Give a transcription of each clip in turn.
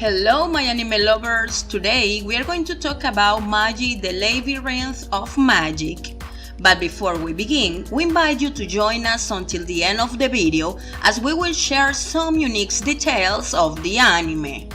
Hello my anime lovers, today we are going to talk about Magi The Labyrinth of Magic. But before we begin, we invite you to join us until the end of the video as we will share some unique details of the anime.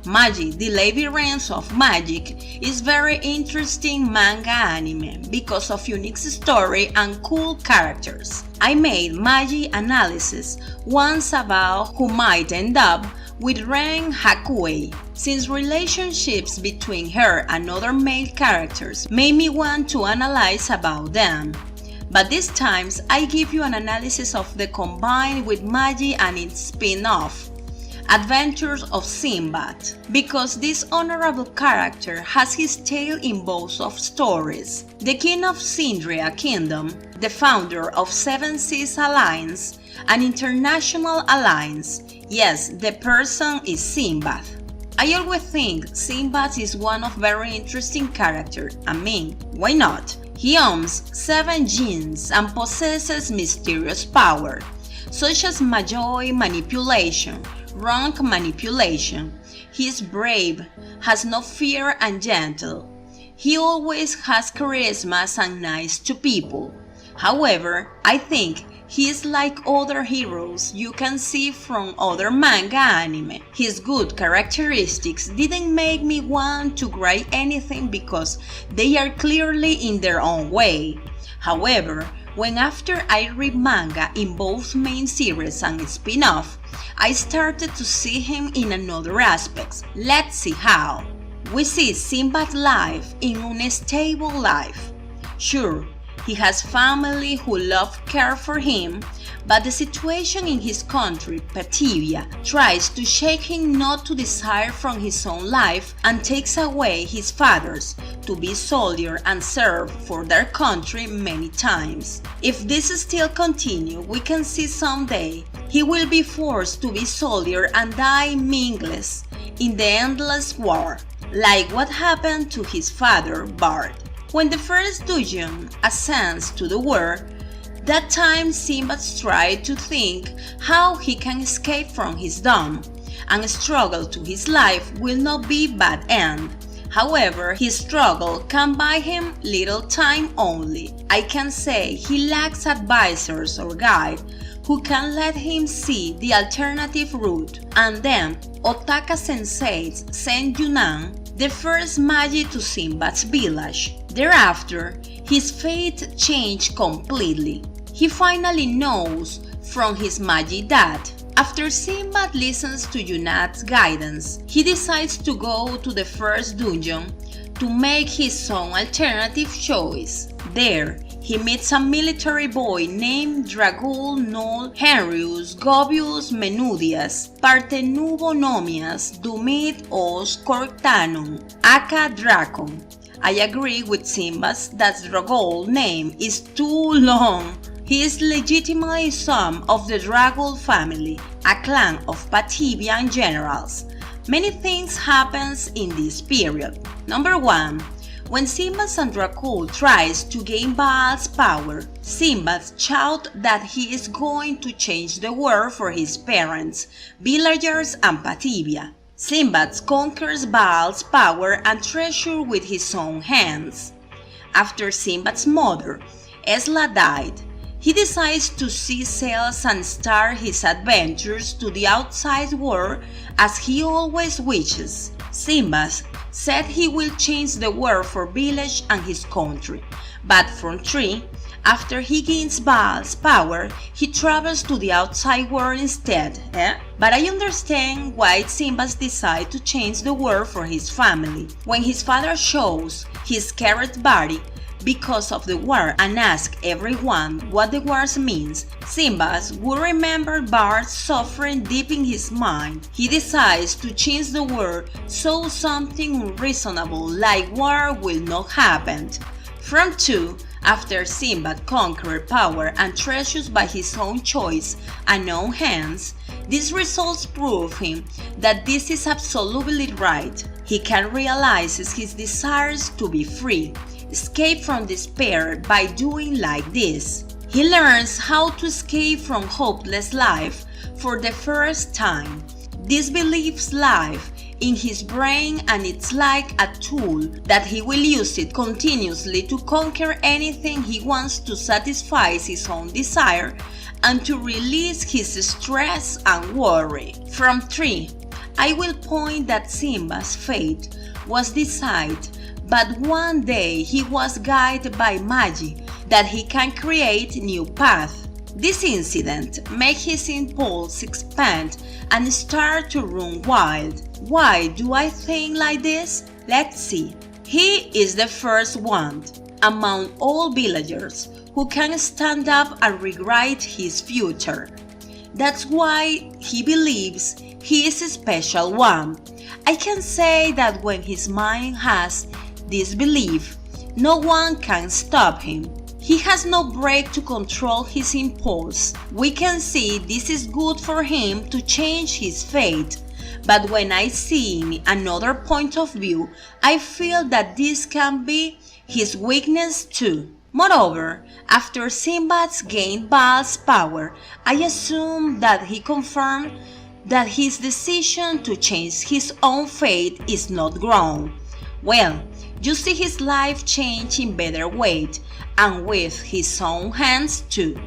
Magi The Labyrinth of Magic is very interesting manga anime because of unique story and cool characters. I made Magi analysis once about who might end up with Ren Hakuei, since relationships between her and other male characters made me want to analyze about them. But this times I give you an analysis of the combined with Magi and its spin-off, Adventures of Sinbad, because this honorable character has his tale in both of stories. The king of Sindria kingdom, the founder of Seven Seas Alliance, an international alliance. Yes, the person is Sinbad. I always think Sinbad is one of very interesting character. I mean, why not? He owns 7 genes and possesses mysterious power, such as Magi manipulation, rank manipulation. He is brave, has no fear and gentle. He always has charisma and nice to people. However, I think he is like other heroes you can see from other manga anime. His good characteristics didn't make me want to write anything because they are clearly in their own way. However, when after I read manga in both main series and spin-off, I started to see him in another aspects. Let's see how. We see Sinbad's life in an unstable life. Sure, he has family who love care for him, but the situation in his country, Pativia, tries to shake him not to desire from his own life and takes away his father's to be soldier and serve for their country many times. If this still continue, we can see someday he will be forced to be soldier and die meaningless in the endless war, like what happened to his father Bard. When the first dungeon ascends to the world, that time Sinbad tried to think how he can escape from his dome, and struggle to his life will not be bad end. However, his struggle can buy him little time only. I can say he lacks advisors or guide who can let him see the alternative route. And then Otaka Sensei sent Yunnan, the first Magi, to Sinbad's village. Thereafter, his fate changed completely. He finally knows from his Magi dad. After Sinbad listens to Yunnan's guidance, he decides to go to the first dungeon to make his own alternative choice. There, he meets a military boy named Dragul Nol Henrius Gobius Menudias Partenubonomias Dumit Os Cortanum Aka Dracon. I agree with Sinbad that Dragul name is too long. He is legitimately son of the Dragul family, a clan of Patavian generals. Many things happens in this period. Number 1. When Sinbad and Dracul tries to gain Baal's power, Sinbad shouts that he is going to change the world for his parents, villagers and Patavia. Sinbad conquers Baal's power and treasure with his own hands. After Sinbad's mother, Esla, died, he decides to see sails and start his adventures to the outside world as he always wishes. Sinbad said he will change the world for village and his country, but from 3, after he gains Baal's power, he travels to the outside world instead, But I understand why Sinbad decides to change the world for his family. When his father shows his scared body because of the war and asks everyone what the war means, Sinbad will remember Bard's suffering deep in his mind. He decides to change the world so something unreasonable like war will not happen. From 2, after Sinbad conquered power and treasures by his own choice and own hands, these results prove him that this is absolutely right. He can realize his desires to be free, escape from despair by doing like this. He learns how to escape from hopeless life for the first time. This belief's life in his brain, and it's like a tool that he will use it continuously to conquer anything he wants to satisfy his own desire and to release his stress and worry. From 3, I will point that Simba's fate was decided, but one day he was guided by Magi that he can create new paths. This incident made his impulse expand and start to run wild. Why do I think like this? Let's see. He is the first one among all villagers who can stand up and rewrite his future. That's why he believes he is a special one. I can say that when his mind has this belief, no one can stop him. He has no break to control his impulse. We can see this is good for him to change his fate. But when I see another point of view, I feel that this can be his weakness too. Moreover, after Sinbad's gained vast power, I assume that he confirmed that his decision to change his own fate is not grown. Well, you see his life change in better way, and with his own hands too.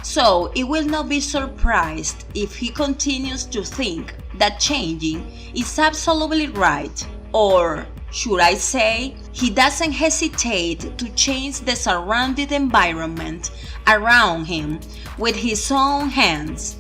So it will not be surprised if he continues to think that changing is absolutely right. Or should I say, he doesn't hesitate to change the surrounding environment around him with his own hands.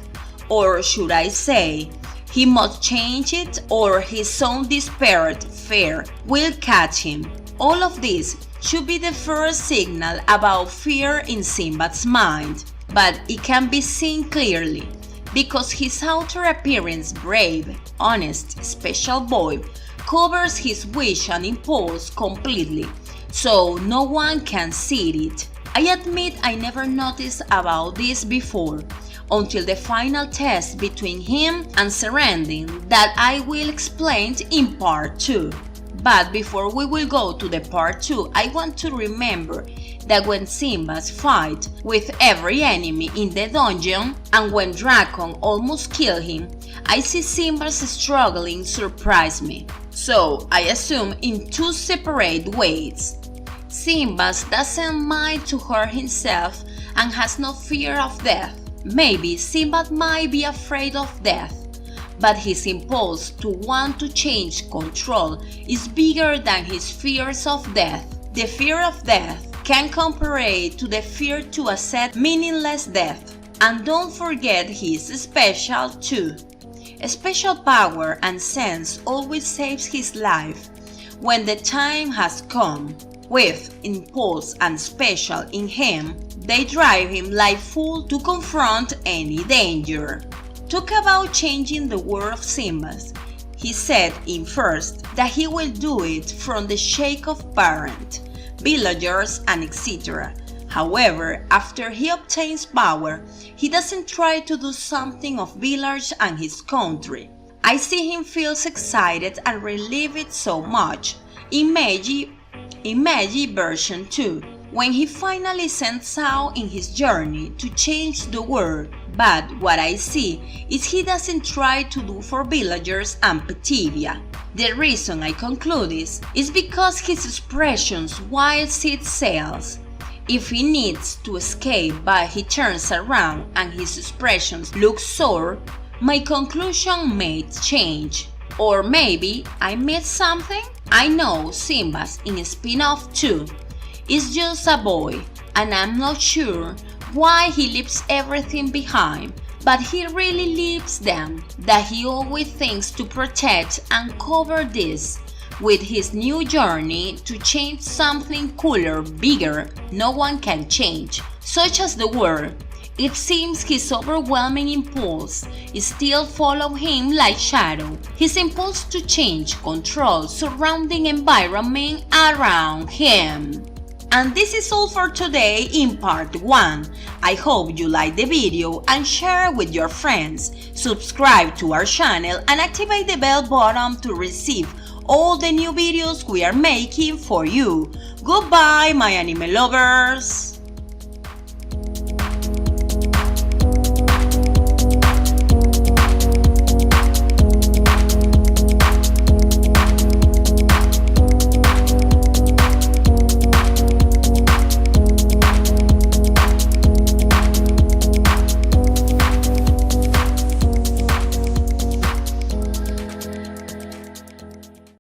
Or should I say, he must change it or his own desperate fear will catch him. All of this should be the first signal about fear in Sinbad's mind, but it can be seen clearly because his outer appearance, brave, honest, special boy, covers his wish and impulse completely, so no one can see it. I admit I never noticed about this before, until the final test between him and surrendering that I will explain in part 2. But before we will go to the part 2, I want to remember that when Sinbad fight with every enemy in the dungeon and when Dragon almost killed him, I see Sinbad's struggling surprise me. So I assume in 2 separate ways. Sinbad doesn't mind to hurt himself and has no fear of death. Maybe Sinbad might be afraid of death, but his impulse to want to change control is bigger than his fears of death. The fear of death can compare to the fear to accept meaningless death. And don't forget he is special too. A special power and sense always saves his life when the time has come. With impulse and special in him, they drive him like fool to confront any danger. Talk about changing the world of Sinbad. He said in first that he will do it from the shake of parents, villagers and etc. However, after he obtains power, he doesn't try to do something of village and his country. I see him feels excited and relieved so much in Magi version 2, when he finally sets out in his journey to change the world. But what I see is he doesn't try to do for villagers and Petivia. The reason I conclude this is because his expressions while it sails. If he needs to escape but he turns around and his expressions look sore, my conclusion may change. Or maybe I missed something? I know Sinbad in spin-off 2 is just a boy, and I'm not sure why he leaves everything behind, but he really leaves them, that he always thinks to protect and cover this with his new journey to change something cooler, bigger, no one can change, such as the world. It seems his overwhelming impulse still follows him like shadow. His impulse to change, control surrounding environment around him. And this is all for today in part 1. I hope you like the video and share with your friends. Subscribe to our channel and activate the bell button to receive all the new videos we are making for you. Goodbye, my anime lovers!